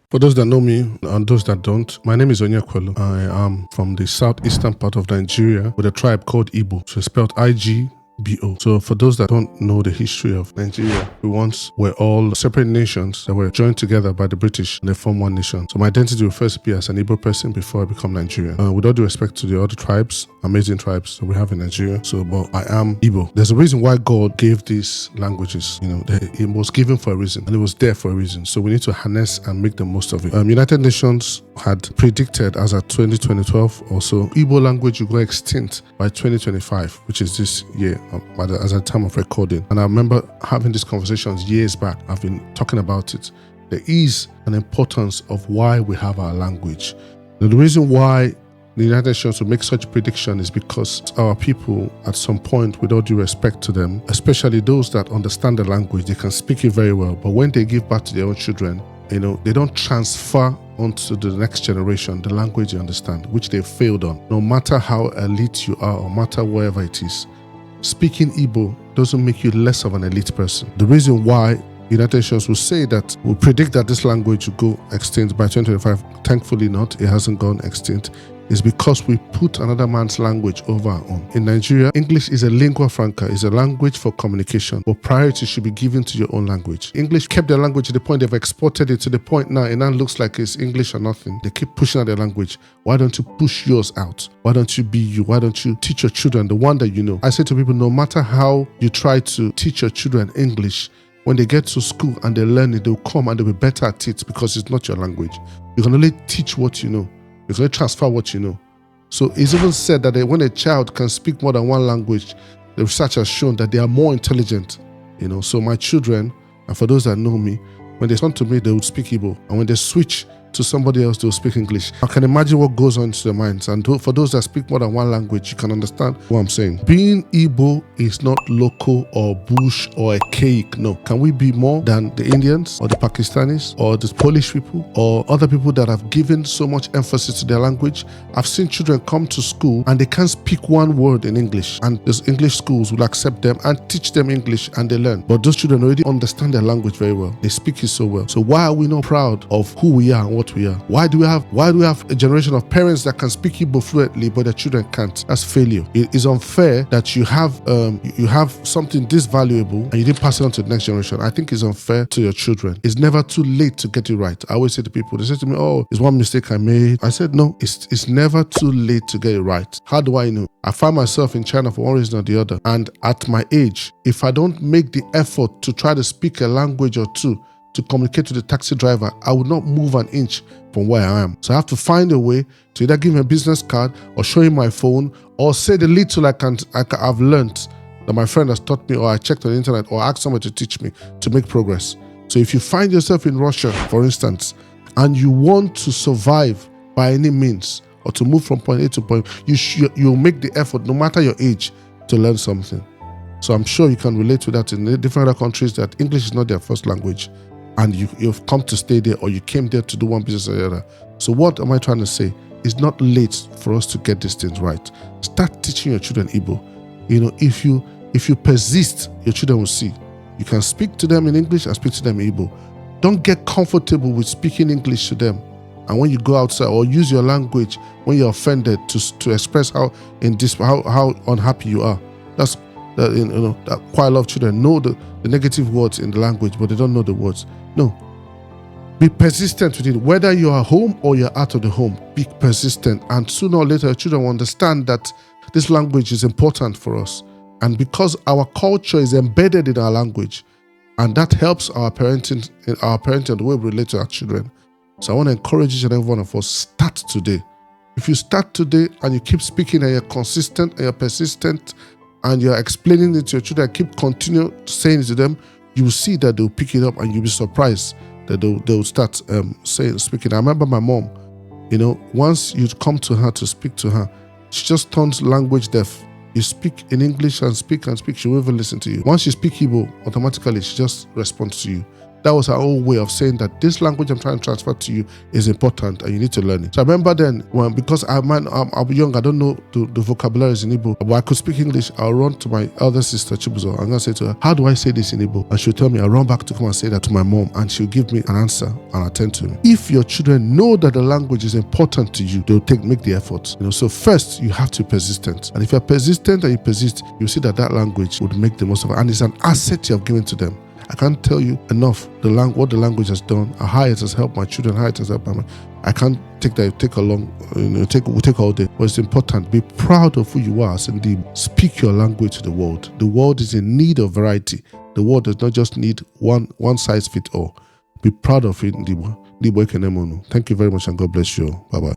For those that know me and those that don't, my name is Onyekwelu. I am from the southeastern part of Nigeria with a tribe called Igbo. So it's spelled IGBO. So for those that don't know the history of Nigeria, we once were all separate nations that were joined together by the British and they formed one nation. So my identity will first be as an Igbo person before I become Nigerian. With all due respect to the other tribes, amazing tribes that we have in Nigeria. So, but I am Igbo. There's a reason why God gave these languages. It was given for a reason and it was there for a reason. So we need to harness and make the most of it. United Nations had predicted as at 2012 or so, Igbo language will go extinct by 2025, which is this year, as at the time of recording. And I remember having these conversations years back. I've been talking about it. There is an importance of why we have our language. Now, the reason why the United Nations will make such prediction is because our people, at some point, with all due respect to them, especially those that understand the language, they can speak it very well. But when they give birth to their own children, they don't transfer onto the next generation the language they understand, which they failed on. No matter how elite you are or matter wherever it is, speaking Igbo doesn't make you less of an elite person. The reason why United Nations will say that, will predict that this language will go extinct by 2025, thankfully not, it hasn't gone extinct, is because we put another man's language over our own. In Nigeria, English is a lingua franca, is a language for communication, but priority should be given to your own language. English kept their language to the point they've exported it to the point now it now looks like it's English or nothing. They keep pushing out their language. Why don't you push yours out? Why don't you be you? Why don't you teach your children the one that you know? I say to people, no matter how you try to teach your children English, when they get to school and they learn it, they'll come and they'll be better at it because it's not your language. You can only teach what you know. You can only transfer what you know. So it's even said that when a child can speak more than one language, the research has shown that they are more intelligent. So my children, and for those that know me, when they come to me, they would speak Igbo. And when they switch to somebody else, they'll speak English. I can imagine what goes on into their minds. And for those that speak more than one language, you can understand what I'm saying. Being Igbo is not local or bush or archaic. No. Can we be more than the Indians or the Pakistanis or the Polish people or other people that have given so much emphasis to their language? I've seen children come to school and they can't speak one word in English. And those English schools will accept them and teach them English and they learn. But those children already understand their language very well. They speak it so well. So why are we not proud of who we are and what we are? Why do we have a generation of parents that can speak Igbo fluently but their children can't? That's failure. It is unfair that you have something this valuable and you didn't pass it on to the next generation. I think it's unfair to your children. It's never too late to get it right. I always say to people, they say to me, oh, it's one mistake I made. I said, no, it's never too late to get it right. How do I know? I find myself in China for one reason or the other. And at my age, if I don't make the effort to try to speak a language or two to communicate to the taxi driver, I would not move an inch from where I am. So I have to find a way to either give him a business card or show him my phone or say the little I've learned that my friend has taught me or I checked on the internet or asked someone to teach me to make progress. So if you find yourself in Russia, for instance, and you want to survive by any means or to move from point A to point, you'll make the effort no matter your age to learn something. So I'm sure you can relate to that in different other countries that English is not their first language. And you've come to stay there or you came there to do one business or the other. So what am I trying to say? It's not late for us to get these things right. Start teaching your children Igbo. If you persist, your children will see. You can speak to them in English and speak to them in Igbo. Don't get comfortable with speaking English to them. And when you go outside or use your language when you're offended to express how unhappy you are. That's that quite a lot of children know the negative words in the language, but they don't know the words. No. Be persistent with it. Whether you're at home or you're out of the home, be persistent. And sooner or later, your children will understand that this language is important for us. And because our culture is embedded in our language, and that helps our parenting and the way we relate to our children. So I want to encourage each and every one of us, start today. If you start today and you keep speaking and you're consistent and you're persistent and you're explaining it to your children, continue saying it to them, you will see that they'll pick it up and you'll be surprised that they'll start speaking. I remember my mom, once you'd come to her to speak to her, she just turns language deaf. You speak in English and speak, she won't even listen to you. Once you speak Igbo, automatically she just responds to you. That was her own way of saying that this language I'm trying to transfer to you is important and you need to learn it. So I remember then, because I'm young, I don't know the vocabularies in Igbo, but I could speak English. I'll run to my elder sister, Chibuzo. I'm going to say to her, how do I say this in Igbo? And she'll tell me. I'll run back to come and say that to my mom, and she'll give me an answer and attend to me. If your children know that the language is important to you, they'll make the effort. So first, you have to be persistent. And if you're persistent and you persist, you'll see that language would make the most of it. And it's an asset you have given to them. I can't tell you enough what the language has done, how it has helped my children, how it has helped my. I can't take all day. But it's important. Be proud of who you are, Cindy. Speak your language to the world. The world is in need of variety. The world does not just need one size fit all. Be proud of it, Ndibo. Thank you very much, and God bless you. Bye bye.